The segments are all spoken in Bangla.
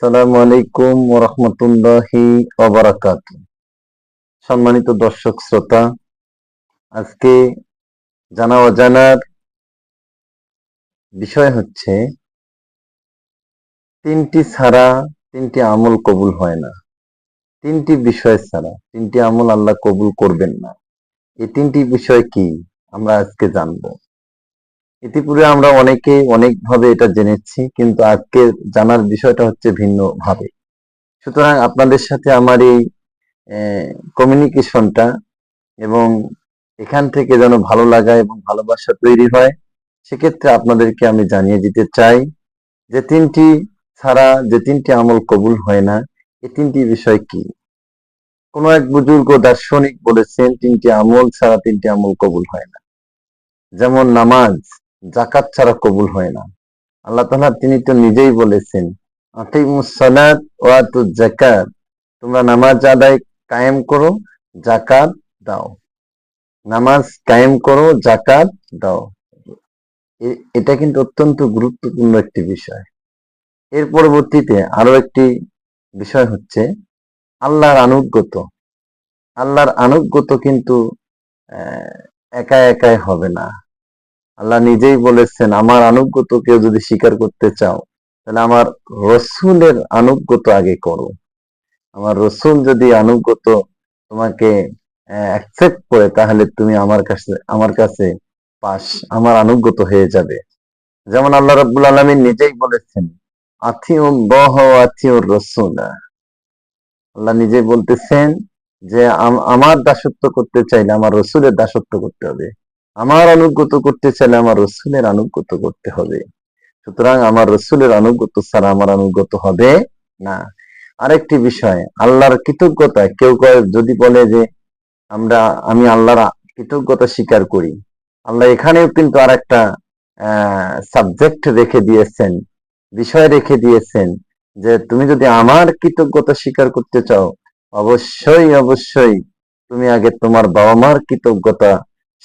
আসসালামু আলাইকুম ওয়া রাহমাতুল্লাহি ওয়া বারাকাতুহু। সম্মানিত দর্শক শ্রোতা, আজকে জানা অজানার বিষয় হচ্ছে তিনটি ছাড়া তিনটি আমল কবুল হয় না। তিনটি বিষয় ছাড়া তিনটি আমল আল্লাহ কবুল করবেন না। এই তিনটি বিষয় কি আমরা আজকে জানবো। ইতিপূর্বে আমরা অনেকেই অনেকভাবে এটা জেনেছি, কিন্তু আজকে জানার বিষয়টা হচ্ছে ভিন্ন ভাবে। সুতরাং আপনাদের সাথে আমার এই কমিউনিকেশনটা এবং এখান থেকে যেন ভালো লাগা এবং ভালোবাসা তৈরি হয়, সেক্ষেত্রে আপনাদেরকে আমি জানিয়ে দিতে চাই যে তিনটি ছাড়া যে তিনটি আমল কবুল হয় না, এই তিনটি বিষয় কি। কোন এক বুজুর্গ দার্শনিক বলেছেন তিনটি আমল ছাড়া তিনটি আমল কবুল হয় না। যেমন নামাজ, জাকাত ছাড়া কবুল হয় না। আল্লাহ তাআলা তিনি তো নিজেই বলেছেন, আকিমুস সালাত ওয়া আতুজ যাকাত, তোমরা নামাজ আদায় কায়েম করো, জাকাত দাও। নামাজ কায়েম করো, জাকাত দাও। এটা কিন্তু অত্যন্ত গুরুত্বপূর্ণ একটি বিষয়। এর পরবর্তীতে আরো একটি বিষয় হচ্ছে আল্লাহর আনুগত্য। আল্লাহর আনুগত্য কিন্তু একা একাই হবে না। আল্লাহ নিজেই বলেছেন, আমার আনুগত্য কেউ যদি স্বীকার করতে চাও তাহলে আমার রসুলের আনুগত্য আগে করো। আমার রসুল যদি আনুগত্য তোমাকে অ্যাকসেপ্ট করে, তাহলে তুমি আমার কাছে পাস, আমার আনুগত্য হয়ে যাবে। যেমন আল্লাহ রাব্বুল আলামিন নিজেই বলেছেন, আতিউল্লাহ ওয়া আতিউর রাসূল। আল্লাহ নিজেই বলতেছেন যে আমার দাসত্ব করতে চাইলে আমার রসুলের দাসত্ব করতে হবে, আমার আনুগত্য করতে চাইলে আমার রসুলের আনুগত্য করতে হবে। সুতরাং আমার রসুলের আনুগত্য ছাড়া আমার আনুগত্য হবে না। আরেকটি বিষয়, আল্লাহর কৃতজ্ঞতা। কেউ যদি বলে যে আমি আল্লাহর কৃতজ্ঞতা স্বীকার করি, আল্লাহ এখানেও কিন্তু আর একটা সাবজেক্ট রেখে দিয়েছেন, বিষয় রেখে দিয়েছেন যে তুমি যদি আমার কৃতজ্ঞতা স্বীকার করতে চাও, অবশ্যই অবশ্যই তুমি আগে তোমার বাবা মার কৃতজ্ঞতা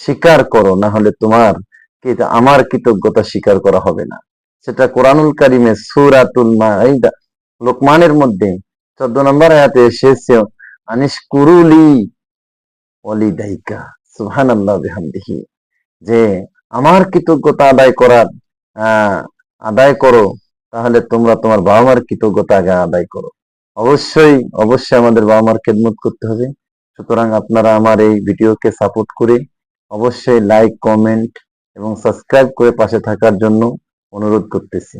স্বীকার করো, না হলে তোমার আমার কৃতজ্ঞতা স্বীকার করা হবে না। সেটা কোরআনুল কারিমে সূরাতুল মাইদা লোকমানের মধ্যে 14 নম্বর আয়াতে এসেছে, আনিস কুরুলি ওয়ালিদাইকা সুবহানাল্লাহ বিহামদিহি, যে আমার কৃতজ্ঞতা আদায় করো, তাহলে তোমরা তোমার বাবা মার কৃতজ্ঞতা আগে আদায় করো। অবশ্যই অবশ্যই আমাদের বাবা মার খেদমত করতে হবে। সুতরাং আপনারা আমার এই ভিডিওকে সাপোর্ট করে অবশ্যই লাইক, কমেন্ট এবং সাবস্ক্রাইব করে পাশে থাকার জন্য অনুরোধ করতেছি।